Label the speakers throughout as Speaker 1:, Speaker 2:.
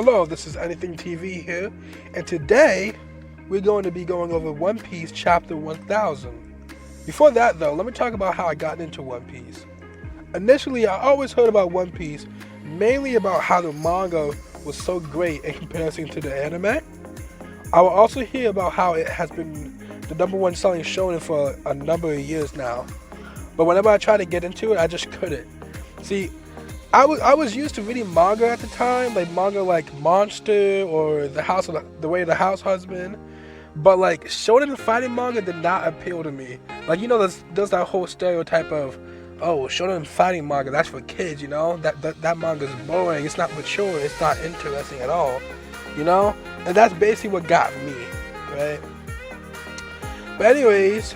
Speaker 1: Hello, this is Anything TV here, and today we're going to be going over One Piece Chapter 1000. Before that though, let me talk about how I got into One Piece. Initially, I always heard about One Piece, mainly about how the manga was so great in comparison to the anime. I will also hear about how it has been the #1 selling shonen for a number of years now. But whenever I tried to get into it, I just couldn't. See, I was used to reading manga at the time, like manga like Monster or the Way of the House Husband, but like shonen fighting manga did not appeal to me. Like, you know, there's that whole stereotype of, oh, shonen fighting manga, that's for kids, you know, that manga's boring, it's not mature, it's not interesting at all, you know, and that's basically what got me, right? But anyways,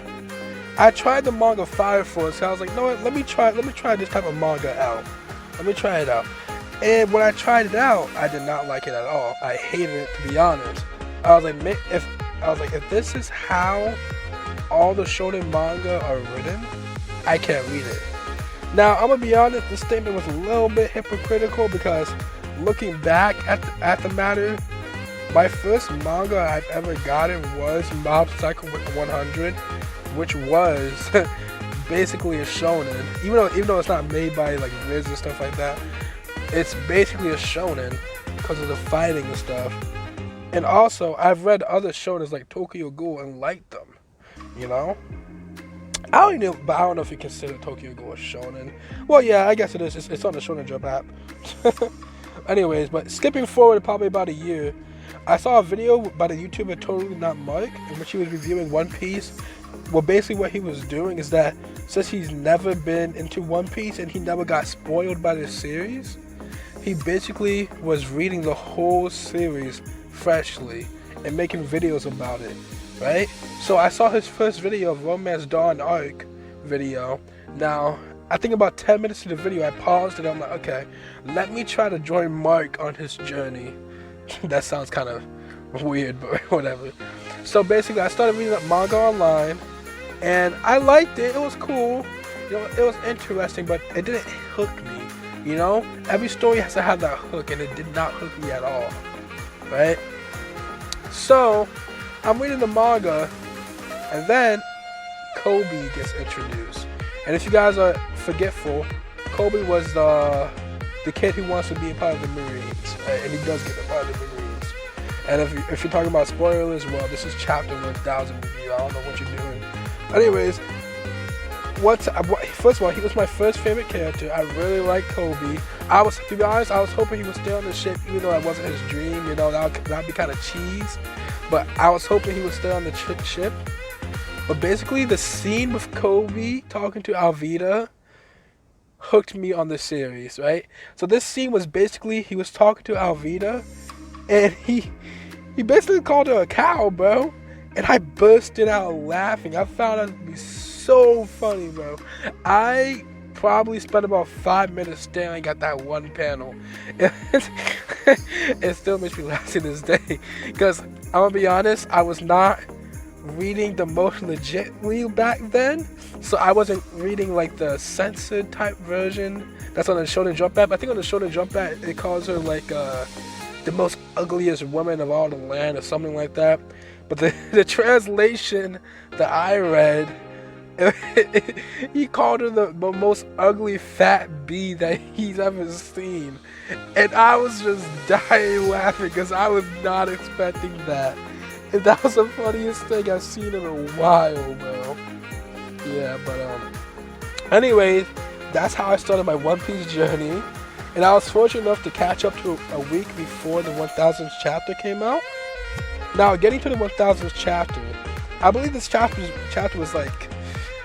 Speaker 1: I tried the manga Fire Force, so I was like, no, let me try this type of manga out. Let me try it out. And when I tried it out, I did not like it at all. I hated it, to be honest. I was like, if this is how all the shonen manga are written, I can't read it. Now, I'm gonna be honest, this statement was a little bit hypocritical because looking back at the matter, my first manga I've ever gotten was Mob Psycho 100, which was basically a shonen, even though it's not made by like Riz and stuff like that. It's basically a shonen because of the fighting and stuff. And also, I've read other shonens like Tokyo Ghoul and liked them. You know, I don't know if you consider Tokyo Ghoul a shonen. Well, yeah, I guess it is. It's on the shonenjump app. Anyways, but skipping forward probably about a year, I saw a video by the YouTuber Totally Not Mike in which he was reviewing One Piece. Well, basically what he was doing is that since he's never been into One Piece and he never got spoiled by the series, he basically was reading the whole series freshly and making videos about it, right? So I saw his first video of Romance Dawn Arc video. Now, I think about 10 minutes into the video, I paused and I'm like, okay, let me try to join Mark on his journey. That sounds kind of weird, but whatever. So basically, I started reading that manga online, and I liked it. It was cool. You know, it was interesting, but it didn't hook me. You know, every story has to have that hook, and it did not hook me at all. Right? So I'm reading the manga, and then Kobe gets introduced. And if you guys are forgetful, Kobe was the kid who wants to be a part of the Marines, right? And he does get a part of the Marines. And if you're talking about spoilers, well, this is chapter 1000 review. I don't know what you're doing. Anyways, first of all, he was my first favorite character. I really liked Kobe. To be honest, I was hoping he would stay on the ship, even though that wasn't his dream. You know, that'd be kind of cheese. But I was hoping he would stay on the ship. But basically, the scene with Kobe talking to Alvida hooked me on the series, right? So this scene was basically, he was talking to Alvida, and he basically called her a cow, bro. And I bursted out laughing. I found that to be so funny, bro. I probably spent about 5 minutes staring at that one panel. It still makes me laugh to this day. Because I'm gonna be honest, I was not reading the most legitly back then, so I wasn't reading like the censored type version that's on the shonenjump app. I think on the shonenjump app it calls her like the most ugliest woman of all the land or something like that. But the translation that I read, he called her the most ugly fat bee that he's ever seen, and I was just dying laughing because I was not expecting that. And that was the funniest thing I've seen in a while, bro. Yeah, but anyways, that's how I started my One Piece journey. And I was fortunate enough to catch up to a week before the 1000th chapter came out. Now, getting to the 1000th chapter, I believe this chapter was like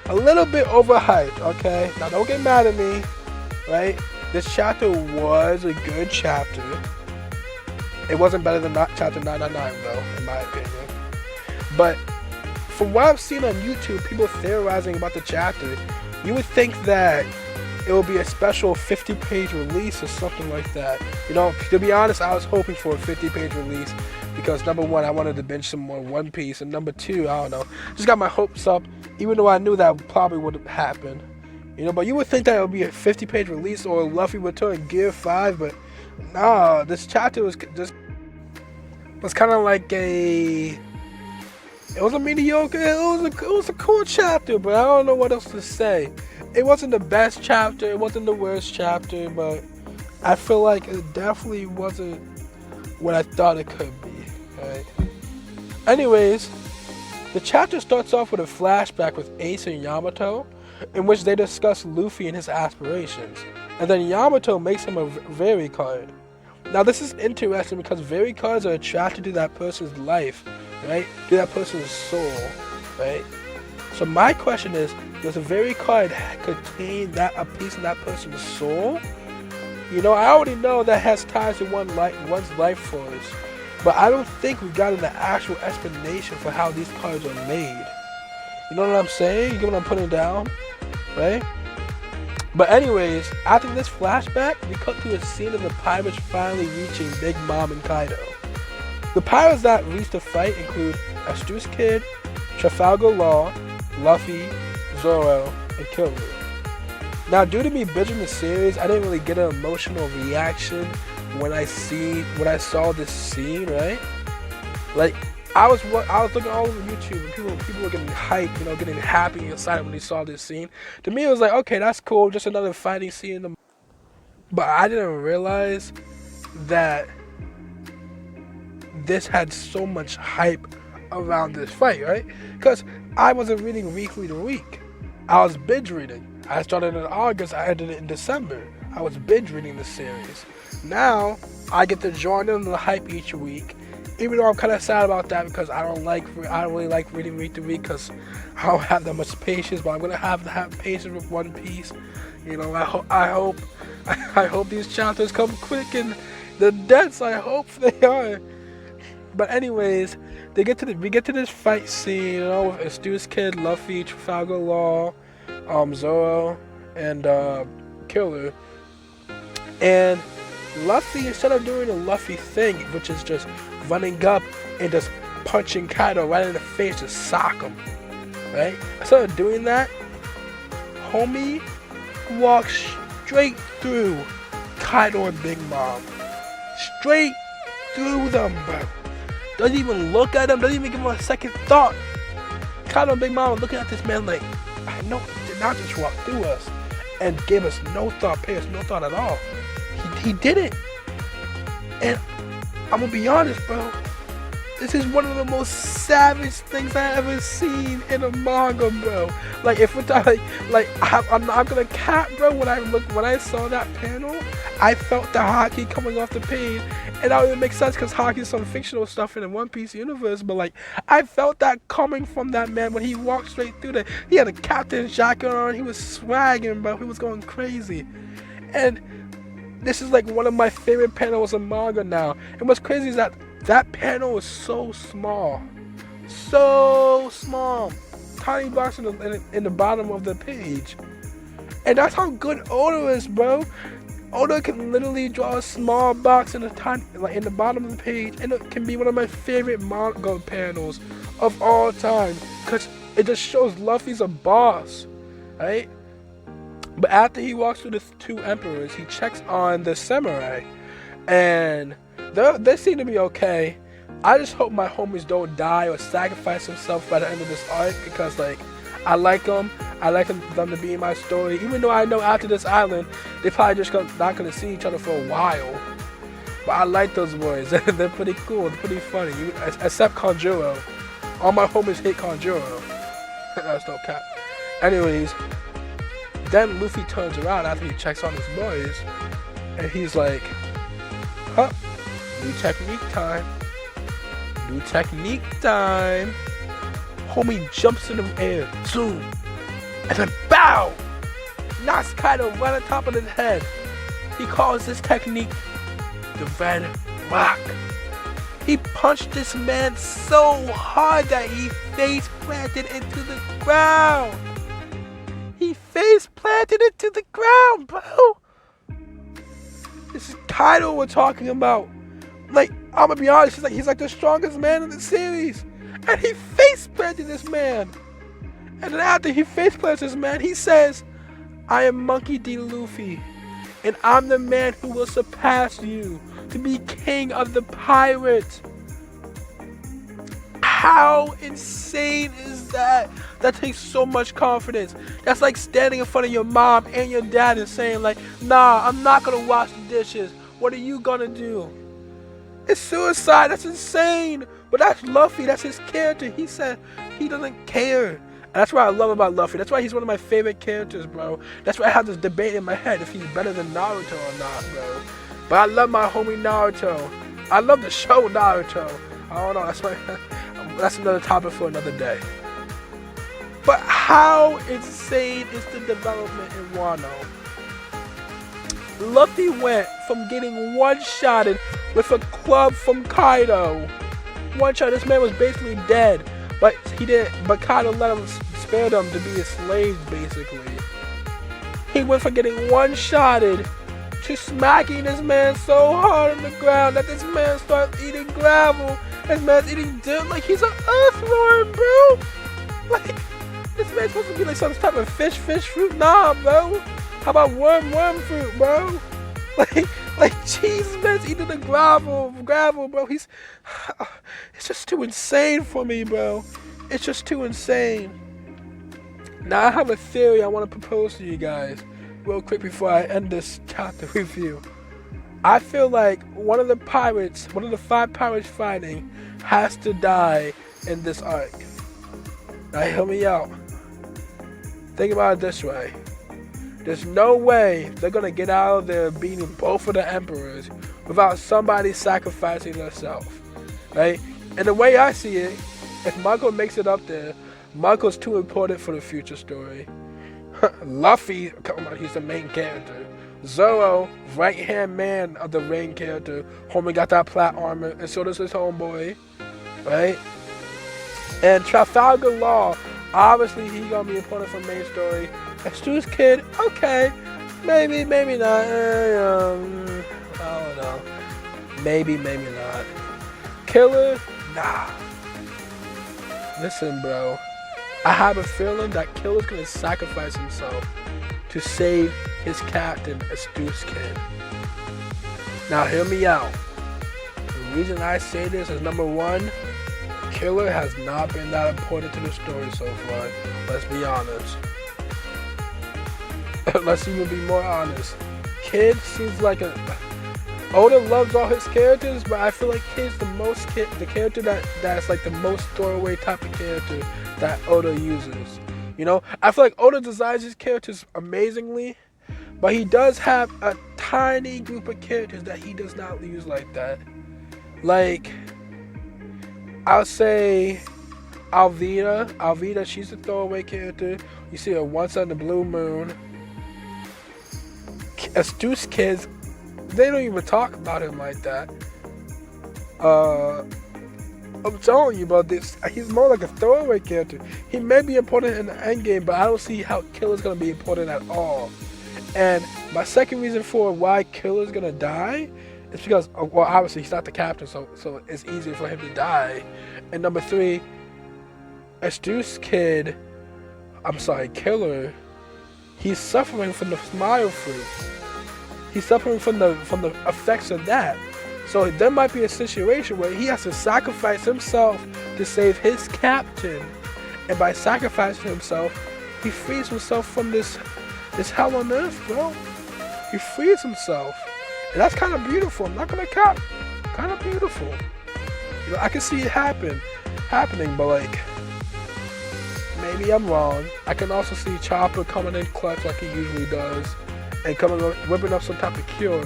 Speaker 1: a little bit overhyped, okay? Now, don't get mad at me, right? This chapter was a good chapter. It wasn't better than chapter 999 though, in my opinion. But from what I've seen on YouTube, people theorizing about the chapter, you would think that it will be a special 50-page release or something like that. You know, to be honest, I was hoping for a 50-page release because #1, I wanted to binge some more One Piece, and #2, I don't know, just got my hopes up, even though I knew that probably would happen. You know, but you would think that it would be a 50-page release or Luffy return Gear 5, but Nah, this chapter was just was kind of like a. It was a mediocre. It was a cool chapter, but I don't know what else to say. It wasn't the best chapter. It wasn't the worst chapter, but I feel like it definitely wasn't what I thought it could be. Right. Anyways, the chapter starts off with a flashback with Ace and Yamato, in which they discuss Luffy and his aspirations, and then Yamato makes him a very card. Now this is interesting because very cards are attracted to that person's life, right? To that person's soul, right? So my question is, does a very card contain a piece of that person's soul? You know, I already know that has ties to one's life force, but I don't think we got an actual explanation for how these cards are made. You know what I'm saying? You get what I'm putting down, right? But anyways, after this flashback, we cut to a scene of the pirates finally reaching Big Mom and Kaido. The pirates that reached the fight include Astute Kid, Trafalgar Law, Luffy, Zoro, and Killer. Now, due to me binging the series, I didn't really get an emotional reaction when I saw this scene, right? Like, I was looking all over YouTube and people were getting hyped, you know, getting happy and excited when they saw this scene. To me, it was like, okay, that's cool, just another fighting scene. But I didn't realize that this had so much hype around this fight, right? Because I wasn't reading weekly to week. I was binge reading. I started in August, I ended it in December. I was binge reading the series. Now, I get to join in the hype each week. Even though I'm kind of sad about that because I don't really like reading week to week because I don't have that much patience. But I'm gonna have to have patience with One Piece. You know, I hope these chapters come quick and the deaths. I hope they are. But anyways, we get to this fight scene. You know, with Astute Kid, Luffy, Trafalgar Law, Zoro, and Killer. And Luffy, instead of doing the Luffy thing, which is just running up and just punching Kaido right in the face to sock him, right? Instead of doing that, homie walks straight through Kaido and Big Mom. Straight through them, bro. Doesn't even look at them, doesn't even give him a second thought. Kaido and Big Mom are looking at this man like, I know he did not just walk through us and give us no thought, pay us no thought at all. He did it. And I'm gonna be honest, bro. This is one of the most savage things I ever seen in a manga, bro. Like if we're talking, I'm not gonna cap, bro. When I saw that panel, I felt the hockey coming off the page, and that would make sense because hockey is some fictional stuff in the One Piece universe. But like, I felt that coming from that man when he walked straight through there. He had a captain's jacket on. He was swagging, bro. He was going crazy, and this is like one of my favorite panels in manga now. And what's crazy is that panel is so small. Tiny box in the bottom of the page. And that's how good Oda is, bro. Oda can literally draw a small box in the bottom of the page, and it can be one of my favorite manga panels of all time. Because it just shows Luffy's a boss, right? But after he walks through the two emperors, he checks on the samurai, and they seem to be okay. I just hope my homies don't die or sacrifice themselves by the end of this arc because, like, I like them. I like them to be in my story. Even though I know after this island, they probably just not gonna see each other for a while. But I like those boys. They're pretty cool. They're pretty funny. Except Kanjuro. All my homies hate Kanjuro. That's no cap. Anyways. Then Luffy turns around after he checks on his boys, and he's like, huh, new technique time. Homie jumps in the air, zoom, and then bow! Knocks Kaido right on top of his head. He calls this technique the Red Rock. He punched this man so hard that he face planted into the ground. He face planted into the ground, bro. This is Kaido we're talking about. Like, I'm gonna be honest, he's like the strongest man in the series. And he face planted this man. And then after he face plants this man, he says, I am Monkey D. Luffy. and I'm the man who will surpass you to be king of the pirates. How insane is that? That takes so much confidence. That's like standing in front of your mom and your dad and saying like, nah, I'm not gonna wash the dishes. What are you gonna do? It's suicide. That's insane. But that's Luffy. That's his character. He said he doesn't care. And that's what I love about Luffy. That's why he's one of my favorite characters, bro. That's why I have this debate in my head if he's better than Naruto or not, bro. But I love my homie Naruto. I love the show Naruto. I don't know. That's another topic for another day. But how insane is the development in Wano? Luffy went from getting one-shotted with a club from Kaido. One shot, this man was basically dead. But he didn't. But Kaido let him, spared him to be his slaves, basically. He went from getting one-shotted to smacking this man so hard on the ground that this man starts eating gravel. This man's eating dirt like he's an earthworm, bro. Like, this man's supposed to be like some type of fish fruit. Nah, bro. How about worm fruit, bro? Like, Jesus, man's eating the gravel, bro. It's just too insane for me, bro. It's just too insane. Now, I have a theory I want to propose to you guys real quick before I end this chapter review. I feel like one of the 5 pirates fighting has to die in this arc. Now, hear me out. Think about it this way. There's no way they're gonna get out of there beating both of the emperors without somebody sacrificing themselves, right? And the way I see it, if Marco makes it up there, Marco's too important for the future story. Luffy, come on, he's the main character. Zoro, right-hand man of the main character. Homie got that plat armor, and so does his homeboy, right? And Trafalgar Law, obviously he's gonna be important for main story. Stu's kid, okay, maybe not. I don't know. Maybe not. Killer, nah. Listen, bro. I have a feeling that Killer's gonna sacrifice himself to save his captain, Stu's kid. Now, hear me out. The reason I say this is, number one, Killer has not been that important to the story so far. Let's be honest. Let's even be more honest. Kid seems like Oda loves all his characters, but I feel like Kid's the character that's like the most throwaway type of character that Oda uses. You know, I feel like Oda designs his characters amazingly, but he does have a tiny group of characters that he does not use like that. Like, I'll say Alvida. Alvida, she's a throwaway character. You see her once on the Blue Moon. Astute kids, they don't even talk about him like that. I'm telling you about this. He's more like a throwaway character. He may be important in the endgame, but I don't see how Killer's gonna be important at all. And my second reason for why Killer's gonna die is because, well, obviously he's not the captain, so it's easier for him to die. And number 3, Astute's kid, Killer, he's suffering from the smile fruit. He's suffering from the effects of that. So there might be a situation where he has to sacrifice himself to save his captain. And by sacrificing himself, he frees himself from this hell on earth, bro. He frees himself. And that's kind of beautiful. I'm not gonna cap. Kind of beautiful. You know, I can see it happening, but like, maybe I'm wrong. I can also see Chopper coming in clutch like he usually does, and whipping up some type of cure.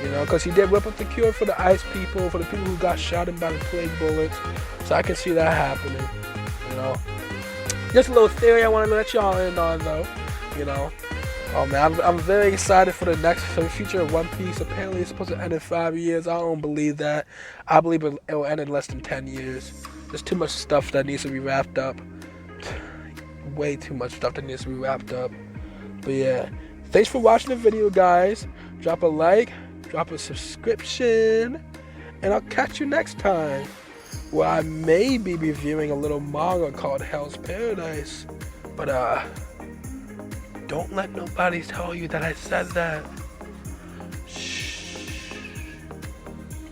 Speaker 1: You know, because he did whip up the cure for the ice people, for the people who got shot in by the plague bullets. So I can see that happening. You know, just a little theory I want to let y'all in on, though. You know, oh man, I'm very excited for the future of One Piece. Apparently, it's supposed to end in 5 years. I don't believe that. I believe it will end in less than 10 years. There's too much stuff that needs to be wrapped up. Way too much stuff that needs to be wrapped up. But yeah, thanks for watching the video, guys. Drop a like, drop a subscription, and I'll catch you next time, where I may be reviewing a little manga called Hell's Paradise. But don't let nobody tell you that I said that.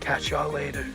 Speaker 1: Catch y'all later.